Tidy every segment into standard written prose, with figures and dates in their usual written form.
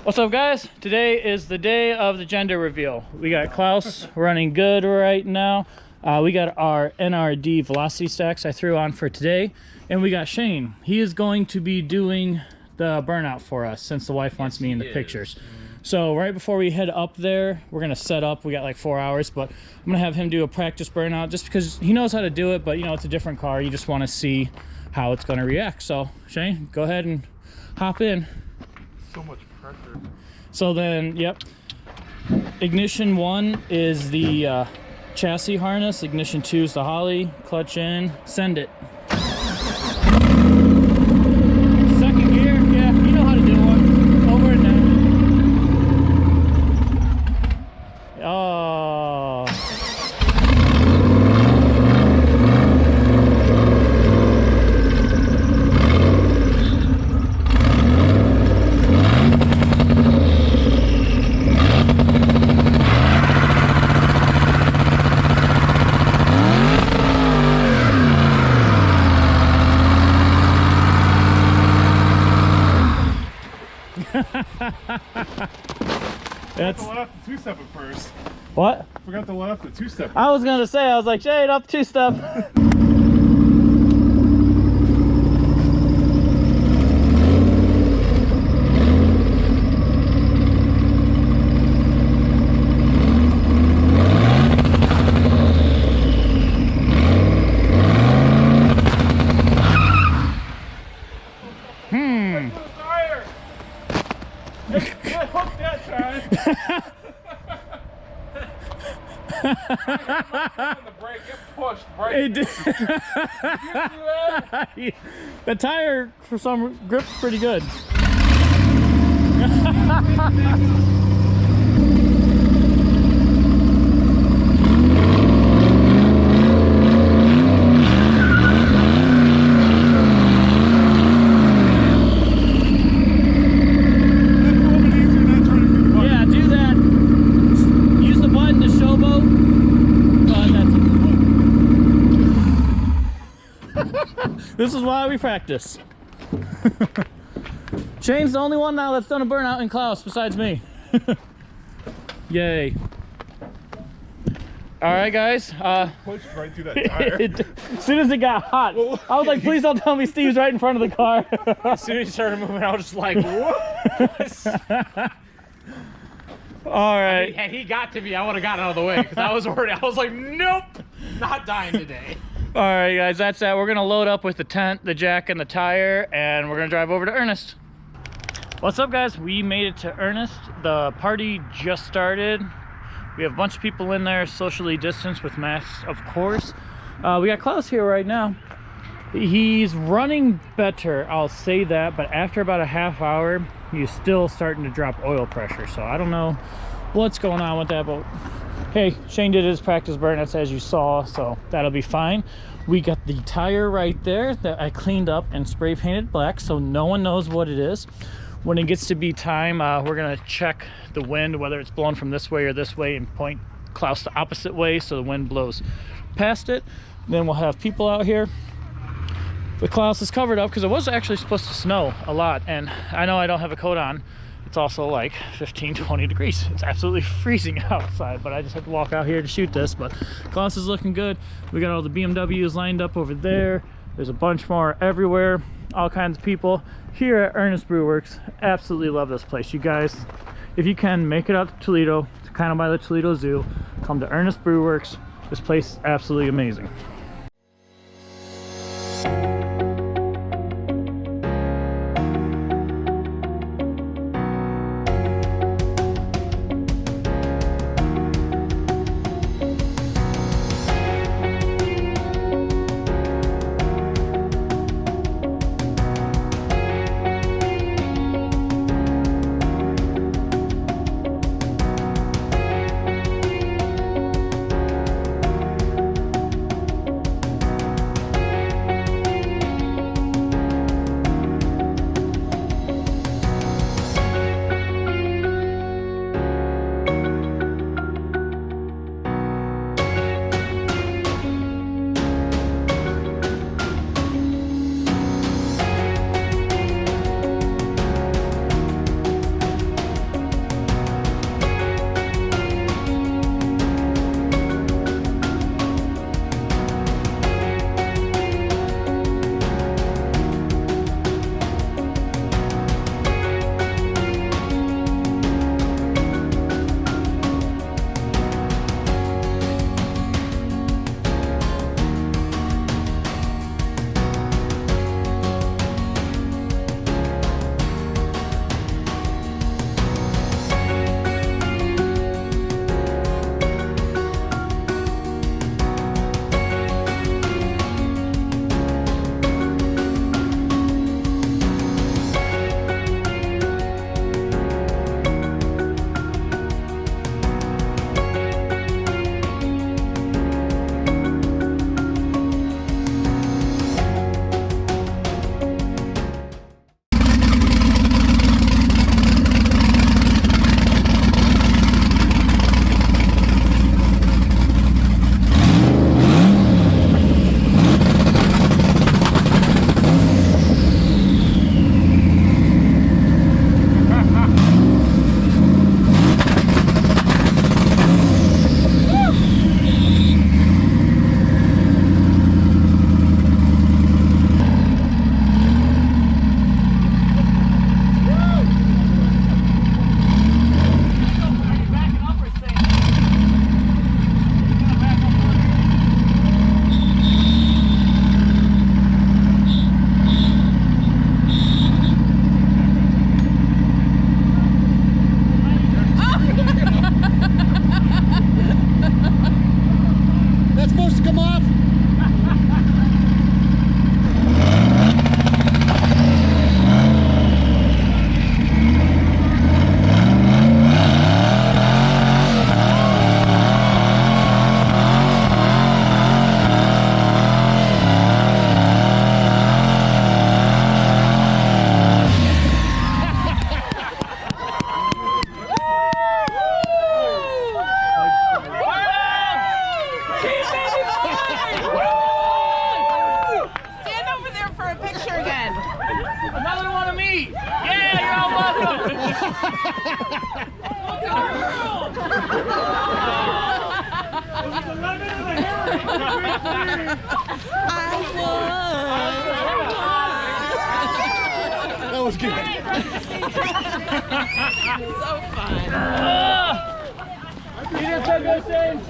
What's up, guys? Today is the day of the gender reveal. We got Klaus running good right now. We got our NRD velocity stacks I threw on for today, and we got Shane. He is going to be doing the burnout for us since the wife wants me in the pictures. So right before we head up there, we're gonna set up. We got like 4 hours, but I'm gonna have him do a practice burnout just because he knows how to do it, but you know, it's a different car. You just want to see how it's gonna react. So Shane, go ahead and hop in. So much pressure. So then, yep. Ignition 1 is the chassis harness. Ignition 2 is the Holly. Clutch in. Send it. Second gear, yeah, you know how to do one. Over and down. Oh. That's the left, the two-step at first. What? Forgot the left, the two-step. I was gonna say, I was like, Shane, off the two-step. It did. The tire, for some, gripped pretty good. Yeah, do that. Use the button to showboat. This is why we practice. Shane's the only one now that's done a burnout in Klaus besides me. Yay. Alright, guys. Pushed right through that tire. As soon as it got hot, I was like, please don't tell me Steve's right in front of the car. As soon as he started moving, I was just like, what? Alright. I mean, had he got to me, I would have gotten out of the way because I was like, nope, not dying today. All right, guys, that's that. We're gonna load up with the tent, the jack, and the tire, and we're gonna drive over to Ernest. What's up, guys? We made it to Ernest. The party just started. We have a bunch of people in there, socially distanced with masks, of course. We got Klaus here right now. He's running better, I'll say that, but after about a half hour, he's still starting to drop oil pressure. So I don't know what's going on with that, but hey, Shane did his practice burnouts as you saw, so that'll be fine. We got the tire right there that I cleaned up and spray painted black, so no one knows what it is. When it gets to be time, we're gonna check the wind, whether it's blowing from this way or this way, and point Klaus the opposite way so the wind blows past it. Then we'll have people out here. The Klaus is covered up because it was actually supposed to snow a lot, and I know I don't have a coat on. It's also like 15-20 degrees. It's absolutely freezing outside, but I just had to walk out here to shoot this. But Klaus is looking good. We got all the BMWs lined up over there. There's a bunch more everywhere. All kinds of people here at Ernest Brew Works. Absolutely love this place. You guys, if you can, make it out to Toledo, to kind of by the Toledo Zoo. Come to Ernest Brew Works. This place is absolutely amazing. come off? Stand over there for a picture again. Another one of me. Yeah, you're all That was good. So fun. You didn't say those things.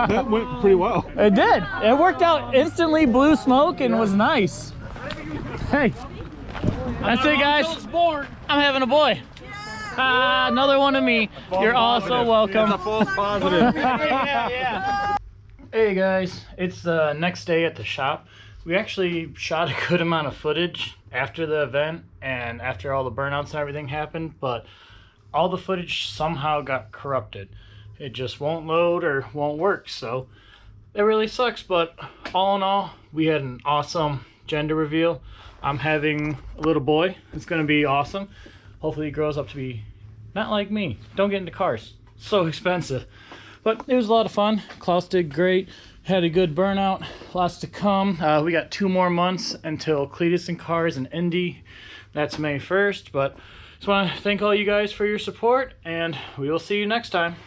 That went pretty well. It did. It worked out instantly, blew smoke, and was nice. Hey, that's it, guys. I'm having a boy. Another one of me. You're also welcome. It's a false positive. Hey guys, it's the next day at the shop. We actually shot a good amount of footage after the event and after all the burnouts and everything happened, but all the footage somehow got corrupted. It just won't load or won't work, so it really sucks. But all in all, we had an awesome gender reveal. I'm having a little boy. It's gonna be awesome. Hopefully he grows up to be not like me. Don't get into cars, so expensive. But it was a lot of fun. Klaus did great. Had a good burnout. Lots to come. We got 2 more months until Cletus and Cars in Indy. That's May 1st. But just want to thank all you guys for your support, and we will see you next time.